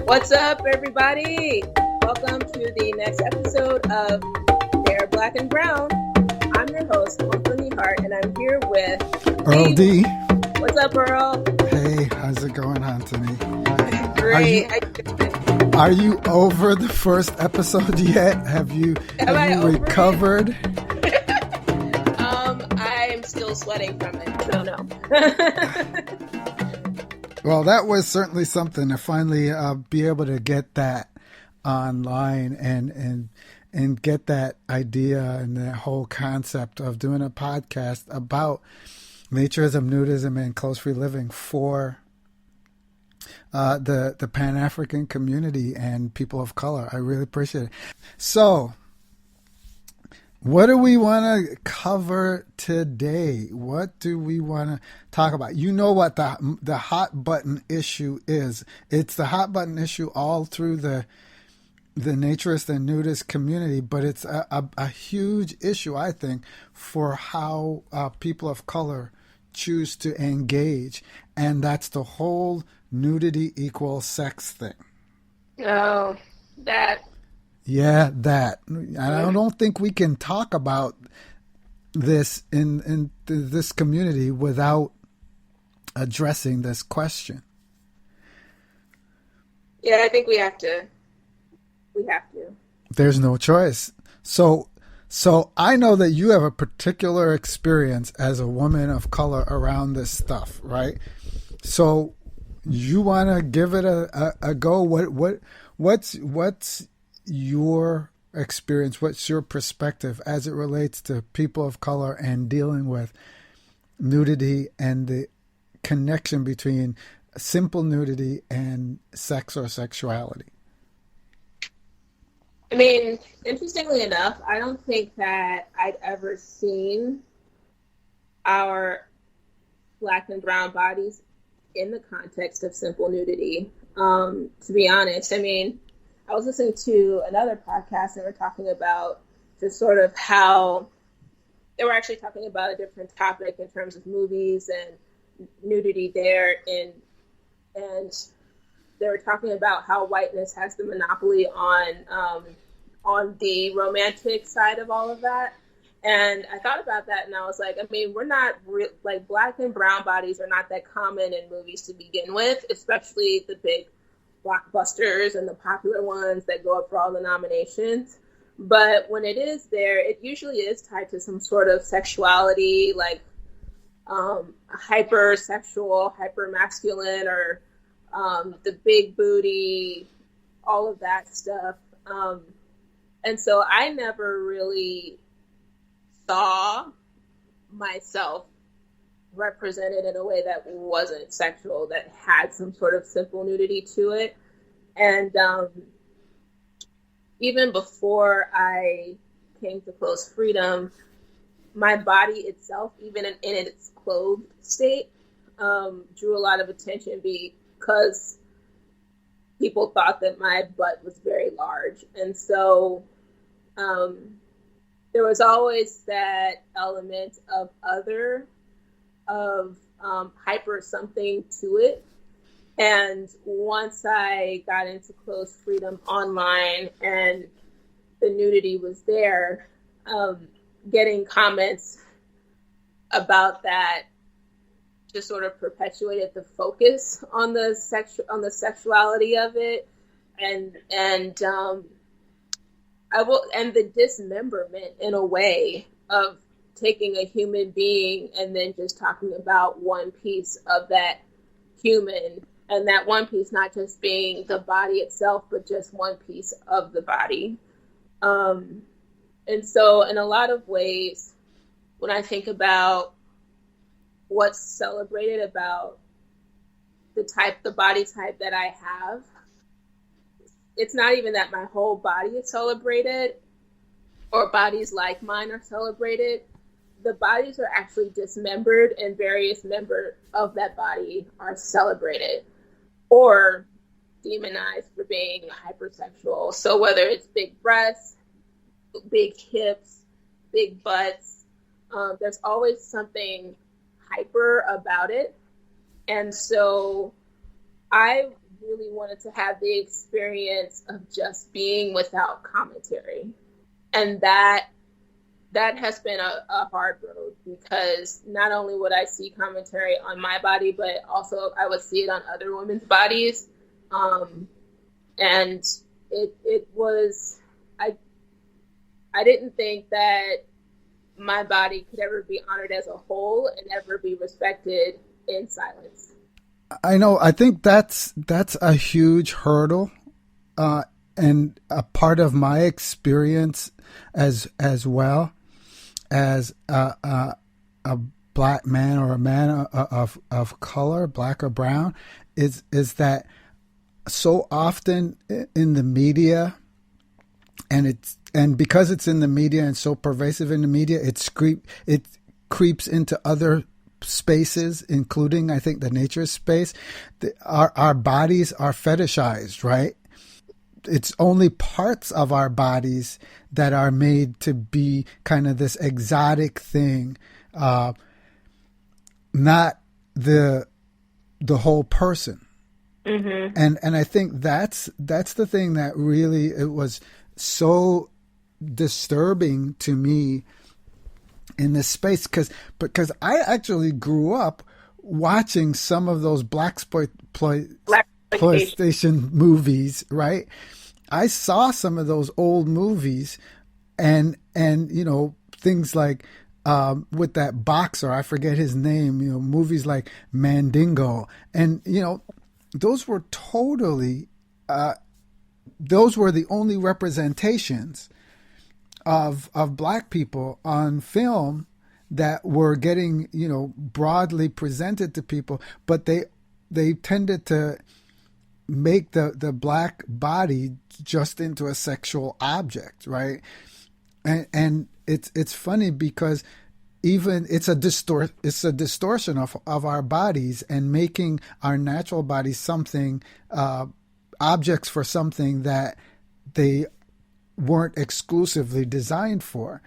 What's up, everybody? Welcome to the next episode of They're Black and Brown. I'm your host, Anthony Hart, and I'm here with Earl D. What's up, Earl? Hey, how's it going, Anthony? Great. Are you over the first episode yet? Have you recovered? I'm still sweating from it, so no. Well, that was certainly something to finally be able to get that online and get that idea and that whole concept of doing a podcast about naturism, nudism, and close free living for the Pan-African community and people of color. I really appreciate it. So, what do we want to cover today? What do we want to talk about? You know what the hot button issue is. It's the hot button issue all through the naturist and nudist community, but it's a huge issue, I think, for how people of color choose to engage. And that's the whole nudity equals sex thing. Oh, that. Yeah, that. I don't think we can talk about this in this community without addressing this question. Yeah, I think we have to. There's no choice. So I know that you have a particular experience as a woman of color around this stuff, right? So you want to give it a go? What's your experience? What's your perspective as it relates to people of color and dealing with nudity and the connection between simple nudity and sex or sexuality? I mean, interestingly enough, I don't think that I'd ever seen our Black and brown bodies in the context of simple nudity. To be honest, I mean, I was listening to another podcast and they were talking about just sort of how they were actually talking about a different topic in terms of movies and nudity there. And they were talking about how whiteness has the monopoly on the romantic side of all of that. And I thought about that and I was like, I mean, we're not like Black and brown bodies are not that common in movies to begin with, especially the big blockbusters and the popular ones that go up for all the nominations. But when it is there, it usually is tied to some sort of sexuality, like hypersexual, hypermasculine, or the big booty, all of that stuff. And so I never really saw myself represented in a way that wasn't sexual, that had some sort of simple nudity to it. And even before I came to Close Freedom, my body itself, even in its clothed state, drew a lot of attention because people thought that my butt was very large. And so there was always that element of hyper something to it. And once I got into Close Freedom online and the nudity was there, getting comments about that just sort of perpetuated the focus on the sexuality of it, and the dismemberment in a way of taking a human being and then just talking about one piece of that human, and that one piece not just being the body itself, but just one piece of the body. And so in a lot of ways, when I think about what's celebrated about the body type that I have, it's not even that my whole body is celebrated or bodies like mine are celebrated. The bodies are actually dismembered and various members of that body are celebrated or demonized for being hypersexual. So whether it's big breasts, big hips, big butts, there's always something hyper about it. And so I really wanted to have the experience of just being without commentary. And that has been a hard road, because not only would I see commentary on my body, but also I would see it on other women's bodies. And it was, I didn't think that my body could ever be honored as a whole and ever be respected in silence. I know. I think that's a huge hurdle, and a part of my experience as well as a black man or a man of color, black or brown, is that so often in the media, and because it's in the media and so pervasive in the media, it creeps into other spaces, including, I think, the nature space. Our bodies are fetishized, right? It's only parts of our bodies that are made to be kind of this exotic thing, not the whole person. Mm-hmm. And I think that's the thing that really, it was so disturbing to me in this space, because I actually grew up watching some of those black exploitation movies, right? I saw some of those old movies, and things like with that boxer, I forget his name, movies like Mandingo, and those were totally those were the only representations of black people on film that were getting broadly presented to people, but they tended to make the black body just into a sexual object, right? And it's funny because even it's a distortion of our bodies, and making our natural bodies something, objects for something that they weren't exclusively designed for.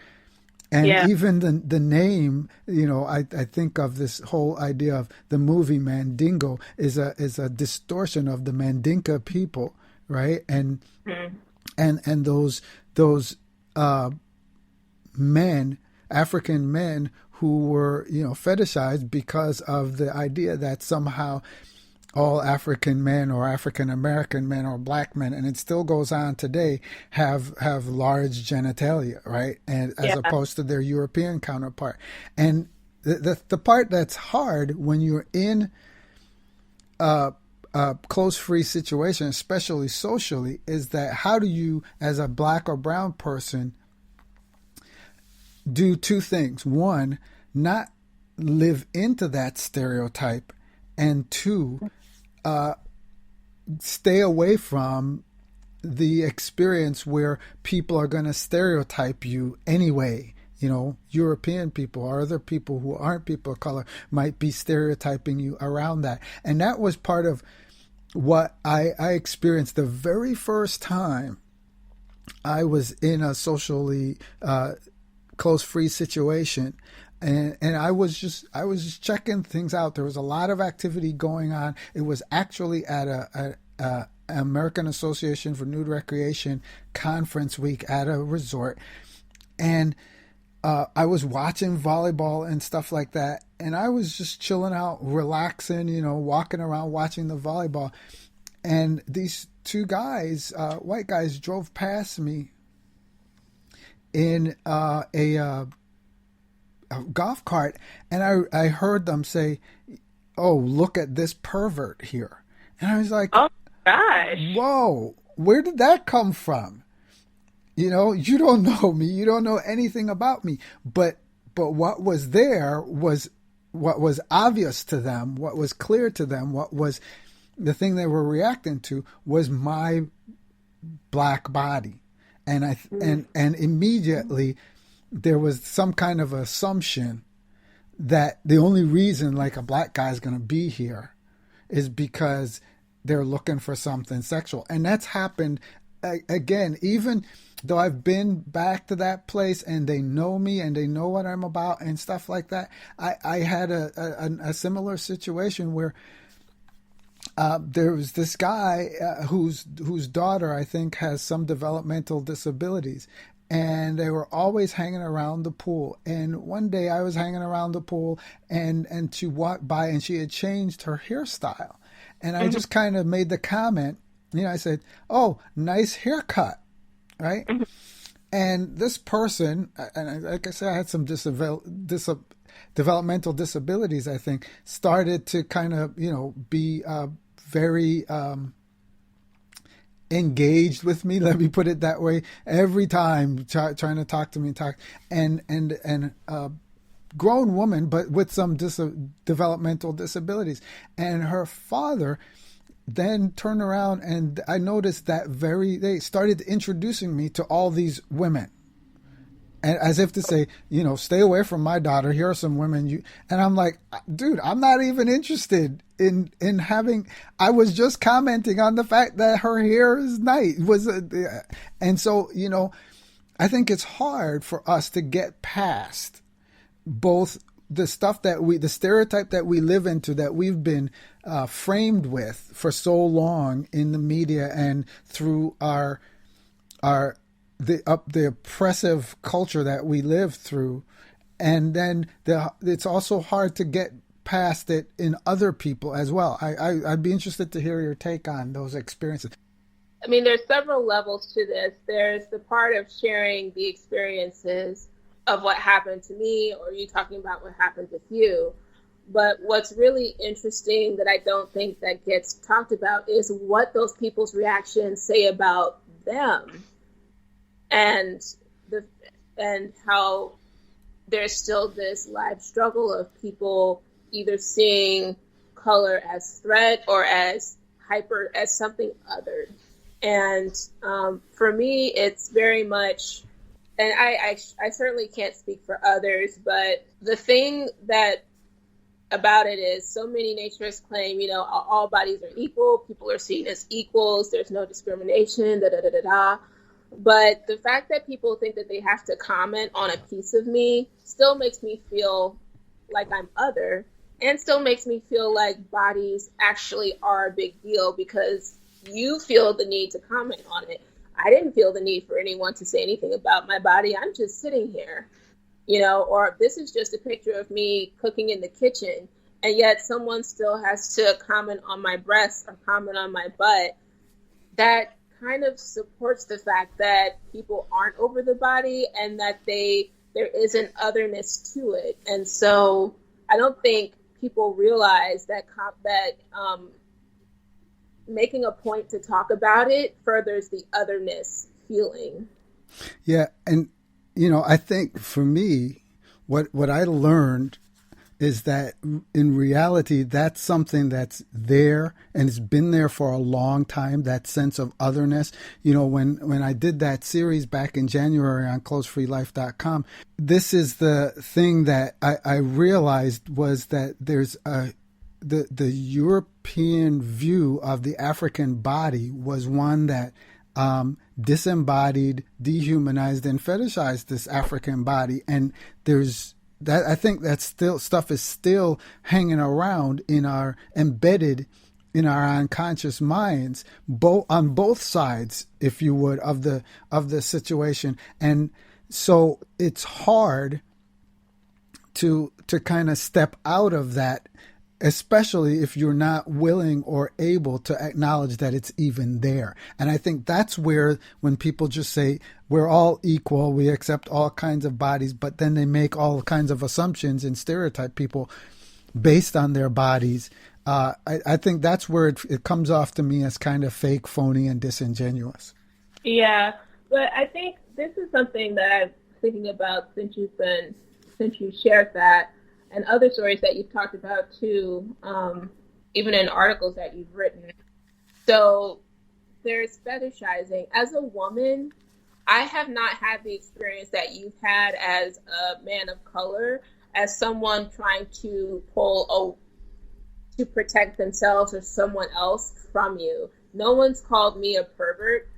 And Yeah. even the name, I think of this whole idea of the movie Mandingo is a distortion of the Mandinka people, right? And Mm-hmm. and those men, African men, who were fetishized because of the idea that somehow all African men or African American men or black men, and it still goes on today, have large genitalia, right? And as Yeah. opposed to their European counterpart. And the part that's hard when you're in a close free situation, especially socially, is that how do you, as a black or brown person, do two things? One, not live into that stereotype, and two, stay away from the experience where people are going to stereotype you anyway. European people or other people who aren't people of color might be stereotyping you around that. And that was part of what I experienced the very first time I was in a socially close free situation. And I was just checking things out. There was a lot of activity going on. It was actually at a American Association for Nude Recreation conference week at a resort, and I was watching volleyball and stuff like that. And I was just chilling out, relaxing, walking around, watching the volleyball. And these two guys, white guys, drove past me in a golf cart, and I heard them say, "Oh, look at this pervert here," and I was like, Oh gosh. "Whoa, where did that come from?" You don't know me, you don't know anything about me, but what was there was what was obvious to them, what was clear to them, what was the thing they were reacting to was my black body, and and immediately there was some kind of assumption that the only reason like a black guy is going to be here is because they're looking for something sexual. And that's happened again, even though I've been back to that place and they know me and they know what I'm about and stuff like that. I had a similar situation where there was this guy whose daughter, I think, has some developmental disabilities, and they were always hanging around the pool. And one day I was hanging around the pool, and she walked by, and she had changed her hairstyle, and I Mhm. just kind of made the comment, I said, "Oh, nice haircut," right? Mhm. And this person, like I said, I had some developmental disabilities, I think, started to kind of, be very engaged with me. Let me put it that way. Every time trying to talk to me, and grown woman, but with some developmental disabilities. And her father then turned around, and I noticed that they started introducing me to all these women, and as if to say, stay away from my daughter. Here are some women and I'm like, dude, I'm not even interested in having. I was just commenting on the fact that her hair is nice. And so, I think it's hard for us to get past both the stuff the stereotype that we live into, that we've been framed with for so long in the media and through our the oppressive culture that we live through, and then it's also hard to get past it in other people as well. I'd be interested to hear your take on those experiences. I mean, there's several levels to this. There's the part of sharing the experiences of what happened to me, or you talking about what happened with you. But what's really interesting that I don't think that gets talked about is what those people's reactions say about them, and the and how there's still this live struggle of people either seeing color as threat or as something other. And for me, it's very much, and I certainly can't speak for others, but the thing that about it is so many naturists claim, all bodies are equal, people are seen as equals, there's no discrimination, da da da da da. But the fact that people think that they have to comment on a piece of me still makes me feel like I'm other, and still makes me feel like bodies actually are a big deal because you feel the need to comment on it. I didn't feel the need for anyone to say anything about my body. I'm just sitting here, or this is just a picture of me cooking in the kitchen, and yet someone still has to comment on my breasts or comment on my butt. That kind of supports the fact that people aren't over the body, and that there is an otherness to it. And so I don't think people realize that making a point to talk about it furthers the otherness feeling. Yeah, and I think for me, what I learned is that in reality, that's something that's there and it's been there for a long time, that sense of otherness. When I did that series back in January on clothesfreelife.com, this is the thing that I realized was that there's the European view of the African body was one that disembodied, dehumanized, and fetishized this African body. And there's that, I think that stuff is still hanging around embedded in our unconscious minds, on both sides, if you would, of the situation. And so it's hard to kind of step out of that, especially if you're not willing or able to acknowledge that it's even there. And I think that's where, when people just say we're all equal, we accept all kinds of bodies, but then they make all kinds of assumptions and stereotype people based on their bodies. I think that's where it comes off to me as kind of fake, phony, and disingenuous. Yeah, but I think this is something that I'm thinking about since you shared that, and other stories that you've talked about too, even in articles that you've written. So there's fetishizing. As a woman, I have not had the experience that you've had as a man of color, as someone trying to to protect themselves or someone else from you. No one's called me a pervert.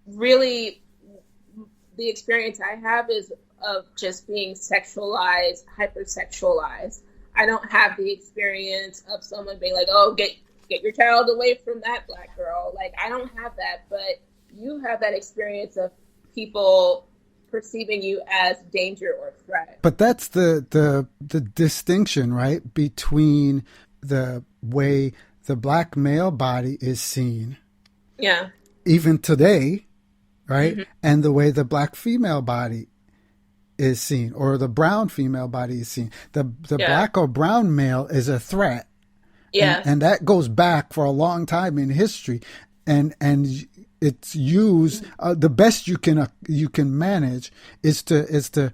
Really, the experience I have is of just being sexualized, hypersexualized. I don't have the experience of someone being like, "Oh, get your child away from that black girl. Like, I don't have that, but you have that experience of people perceiving you as danger or threat. But that's the distinction, right, between the way the black male body is seen, Yeah. even today, right, Hmm. and the way the black female body is seen, or the brown female body is seen. The Yeah. black or brown male is a threat, Yeah. and that goes back for a long time in history, and it's used the best you can manage is to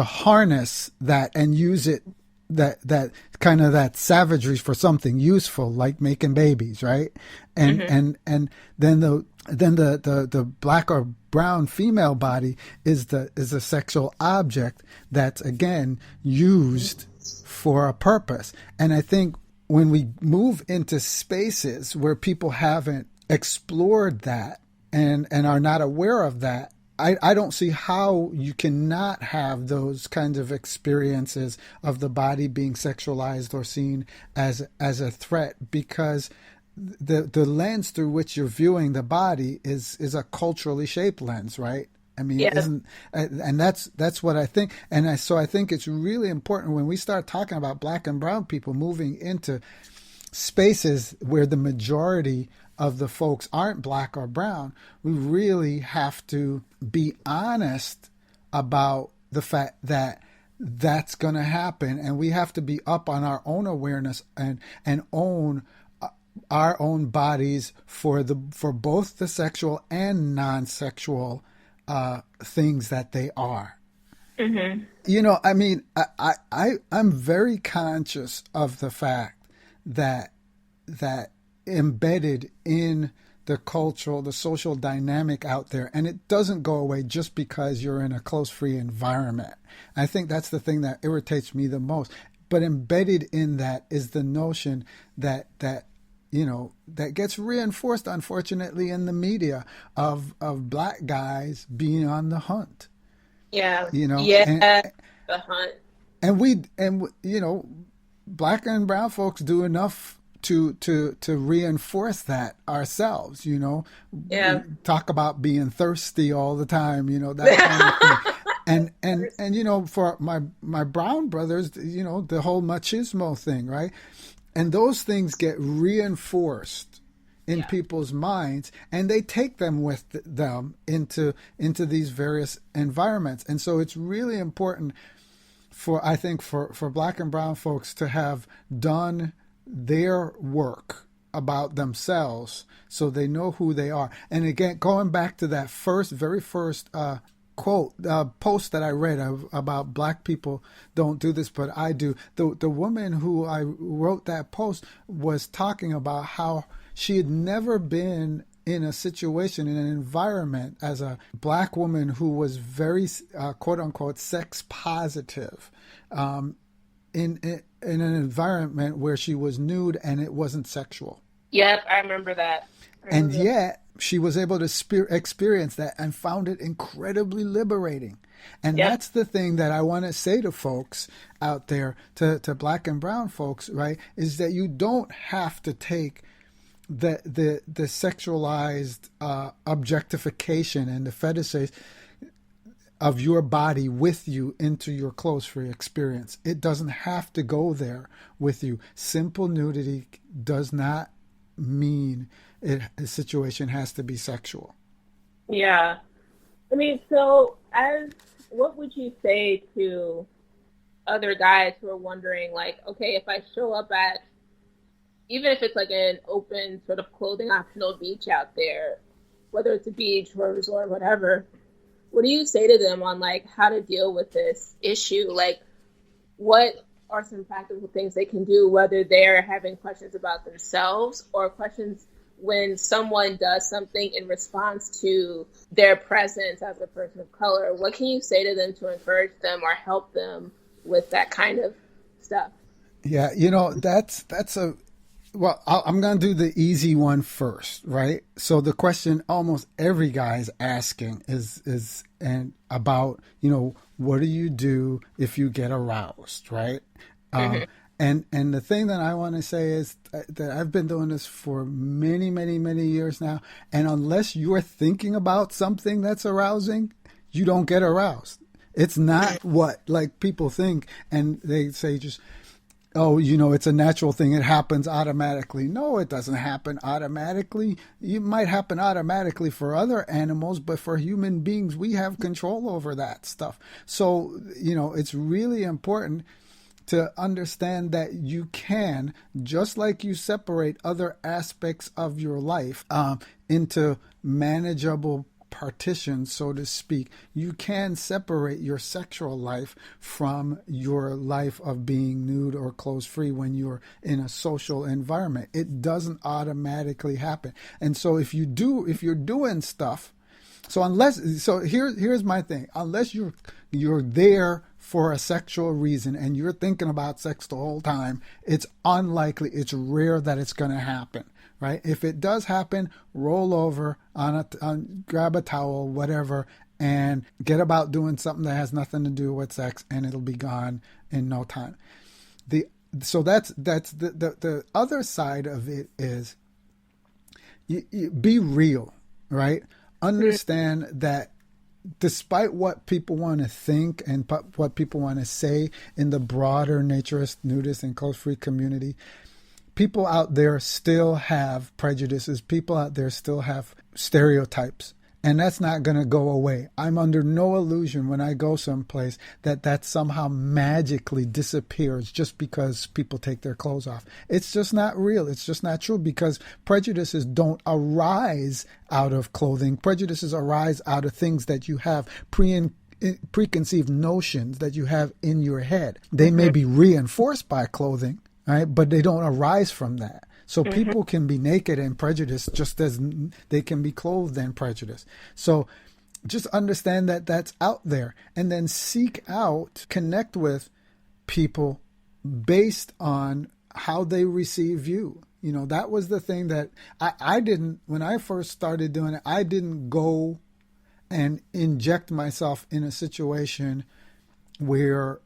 harness that and use it, that kind of that savagery for something useful, like making babies, right? And Hmm. and then the black or brown female body is a sexual object that's again used for a purpose. And I think when we move into spaces where people haven't explored that and are not aware of that, I don't see how you cannot have those kinds of experiences of the body being sexualized or seen as a threat, because the lens through which you're viewing the body is a culturally shaped lens, right? I mean, Yeah. isn't and that's what I think, so I think it's really important when we start talking about black and brown people moving into spaces where the majority of the folks aren't black or brown. We really have to be honest about the fact that that's going to happen, and we have to be up on our own awareness and own our own bodies for both the sexual and non-sexual things that they are. Hmm. I mean, I'm very conscious of the fact that embedded in the social dynamic out there, and it doesn't go away just because you're in a close free environment. I think that's the thing that irritates me the most. But embedded in that is the notion that that gets reinforced, unfortunately, in the media of black guys being on the hunt. Yeah. You know, and Yeah. The hunt. black and brown folks do enough to reinforce that ourselves. We Yeah. talk about being thirsty all the time, that kind of thing. And for my brown brothers, the whole machismo thing, right? And those things get reinforced in Yeah. people's minds, and they take them with them into these various environments. And so it's really important I think for black and brown folks to have done their work about themselves so they know who they are. And again, going back to that very first quote, post that I read about black people don't do this, but I do. The woman who I wrote that post was talking about how she had never been in a situation, in an environment, as a black woman who was very quote unquote sex positive, in an environment where she was nude and it wasn't sexual. Yep. I remember that. I And remember. yet she was able to experience that and found it incredibly liberating. And Yep. that's the thing that I want to say to folks out there, to black and brown folks, right, is that you don't have to take the sexualized objectification and the fetishes of your body with you into your close free experience. It doesn't have to go there with you. Simple nudity does not mean a situation has to be sexual. Yeah. I mean, so what would you say to other guys who are wondering, like, okay, if I show up at, even if it's like an open sort of clothing optional beach out there, whether it's a beach or a resort, whatever, what do you say to them on like how to deal with this issue? Like, what are some practical things they can do, whether they're having questions about themselves or questions when someone does something in response to their presence as a person of color? What can you say to them to encourage them or help them with that kind of stuff? Yeah, that's a well. I'm going to do the easy one first, right? So the question almost every guy is asking is and about what do you do if you get aroused, right? Um, Hmm. And the thing that I want to say is that I've been doing this for many, many, many years now. And unless you're thinking about something that's arousing, you don't get aroused. It's not what like people think, and they say just, oh, it's a natural thing. It happens automatically. No, it doesn't happen automatically. It might happen automatically for other animals, but for human beings, we have control over that stuff. So, it's really important to understand that you can, just like you separate other aspects of your life into manageable partitions, so to speak, you can separate your sexual life from your life of being nude or clothes free when you're in a social environment. It doesn't automatically happen. And so if you're doing stuff, here's my thing. Unless you're there for a sexual reason and you're thinking about sex the whole time, it's unlikely, it's rare that it's going to happen. Right? If it does happen, roll over grab a towel, whatever, and get about doing something that has nothing to do with sex, and it'll be gone in no time. So that's the other side of it is be real, right? Understand that despite what people want to think and what people want to say in the broader naturist, nudist, and clothes-free community, people out there still have prejudices. People out there still have stereotypes. And that's not going to go away. I'm under no illusion when I go someplace that somehow magically disappears just because people take their clothes off. It's just not real. It's just not true, because prejudices don't arise out of clothing. Prejudices arise out of things that you have preconceived notions that you have in your head. They may be reinforced by clothing, right? But they don't arise from that. So people can be naked and prejudiced just as they can be clothed and prejudiced. So just understand that that's out there, and then seek out, connect with people based on how they receive you. That was the thing that I didn't, when I first started doing it, I didn't go and inject myself in a situation where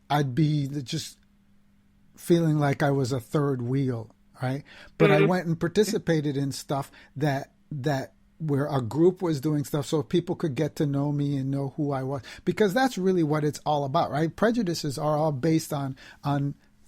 I'd be just feeling like I was a third wheel, right? But I went and participated in stuff that where a group was doing stuff so people could get to know me and know who I was, because that's really what it's all about, right? Prejudices are all based on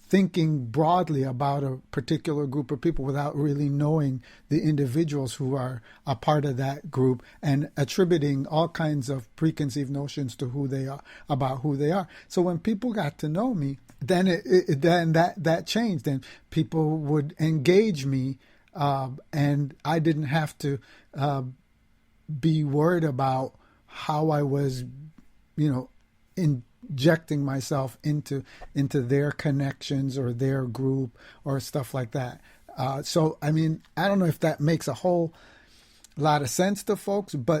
thinking broadly about a particular group of people without really knowing the individuals who are a part of that group, and attributing all kinds of preconceived notions to who they are, about who they are. So when people got to know me, then then that changed, and people would engage me, and I didn't have to be worried about how I was, injecting myself into their connections or their group or stuff like that. So I mean, I don't know if that makes a whole lot of sense to folks, but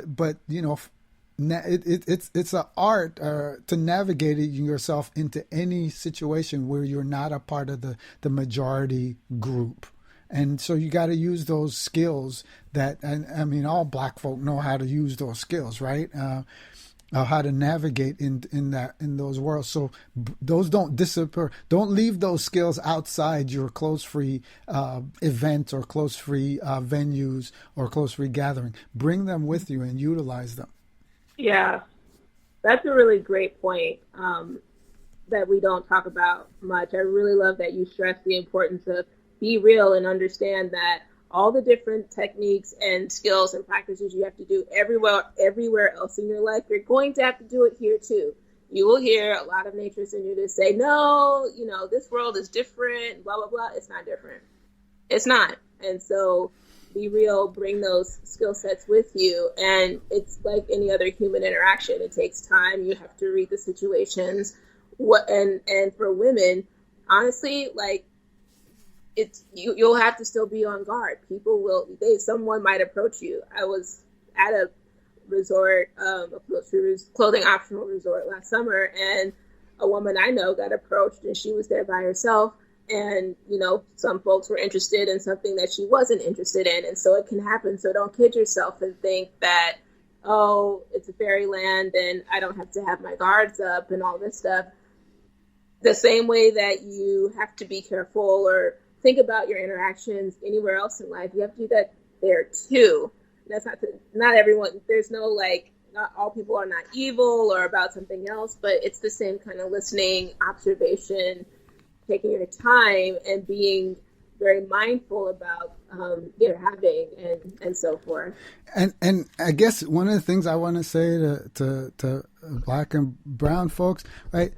it's an art to navigate yourself into any situation where you're not a part of the majority group. And so you got to use those skills that, and I mean, all black folk know how to use those skills, right? How to navigate in those worlds. So those don't disappear. Don't leave those skills outside your clothes-free events or clothes-free venues or clothes-free gathering. Bring them with you and utilize them. Yeah, that's a really great point that we don't talk about much. I really love that you stress the importance of be real and understand that all the different techniques and skills and practices you have to do everywhere else in your life, you're going to have to do it here too. You will hear a lot of naturists and nudists say, no, this world is different, blah, blah, blah. It's not different. It's not. And so be real, bring those skill sets with you. And it's like any other human interaction. It takes time. You have to read the situations. And for women, honestly, like, you'll have to still be on guard. Someone might approach you. I was at a resort, a clothing optional resort last summer, and a woman I know got approached, and she was there by herself. And, some folks were interested in something that she wasn't interested in. And so it can happen. So don't kid yourself and think that, oh, it's a fairyland and I don't have to have my guards up and all this stuff. the same way that you have to be careful or think about your interactions anywhere else in life, you have to do that there too. That's not everyone. There's no like, not all people are not evil or about something else, but it's the same kind of listening, observation, taking your time, and being very mindful about your having and so forth. And I guess one of the things I want to say to Black and brown folks, right?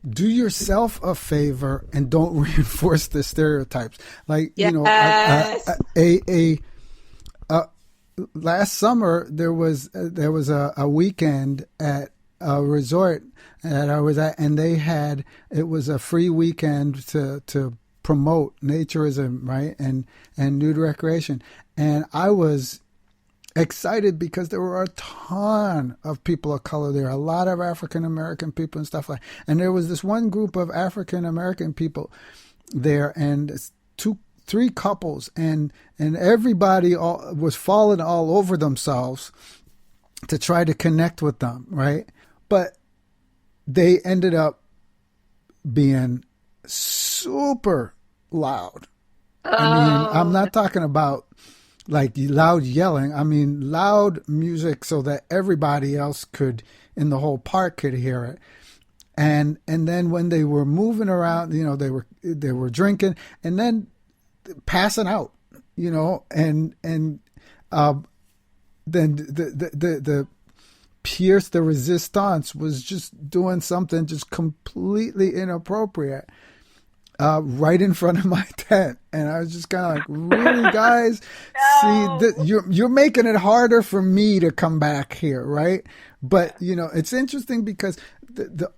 Do yourself a favor and don't reinforce the stereotypes. Like, yes. Last summer there was a weekend at a resort that I was at, and it was a free weekend to promote naturism, right, and nude recreation, and I was excited because there were a ton of people of color there, a lot of African American people and stuff like that. And there was this one group of African American people there, and three couples, and everybody was falling all over themselves to try to connect with them, right? But they ended up being super loud. I mean, I'm not talking about like loud yelling. I mean, loud music so that everybody else in the whole park could hear it. And then when they were moving around, they were drinking and then passing out, and then the Pierce the Resistance was just doing something just completely inappropriate right in front of my tent, and I was just kind of like, really, guys? No. See, you're making it harder for me to come back here, right? But it's interesting because a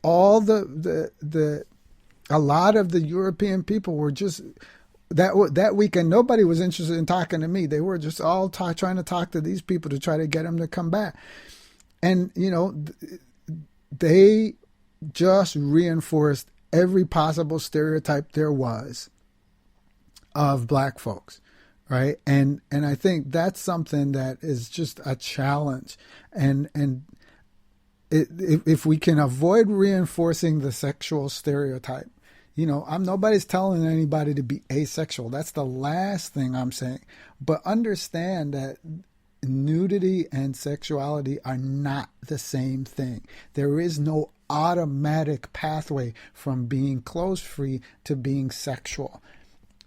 lot of the European people were just that weekend. Nobody was interested in talking to me. They were just all trying to talk to these people to try to get them to come back, and they just reinforced every possible stereotype there was of Black folks, right? And I think that's something that is just a challenge. And if we can avoid reinforcing the sexual stereotype, nobody's telling anybody to be asexual. That's the last thing I'm saying. But understand that nudity and sexuality are not the same thing. There is no automatic pathway from being clothes free to being sexual.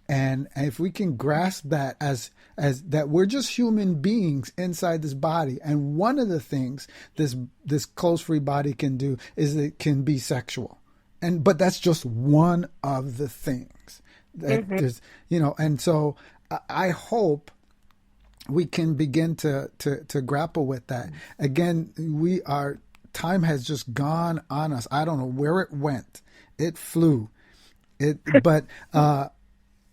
And if we can grasp that as that we're just human beings inside this body, and one of the things this clothes free body can do is it can be sexual. But that's just one of the things that there's, and so I hope we can begin to grapple with that. Again, time has just gone on us. I don't know where it went. It flew. But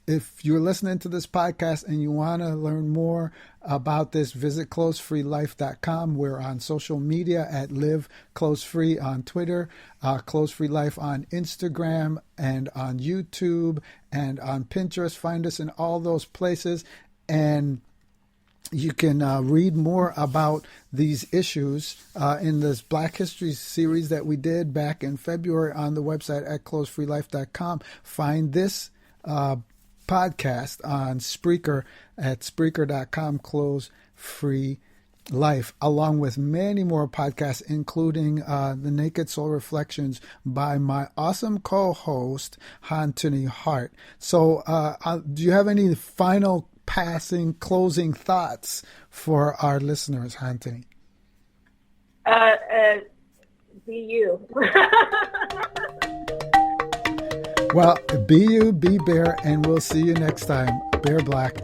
if you're listening to this podcast and you want to learn more about this, visit clothesfreelife.com. We're on social media at Live Clothes Free on Twitter, Clothes Free Life on Instagram, and on YouTube, and on Pinterest. Find us in all those places. And you can read more about these issues in this Black History series that we did back in February on the website at clothesfreelife.com. Find this podcast on Spreaker at Spreaker.com, Clothes Free Life, along with many more podcasts, including the Naked Soul Reflections by my awesome co-host, Anthony Hart. So do you have any final closing thoughts for our listeners, Anthony? Be you. Well, be you, be Bear, and we'll see you next time. Bear Black.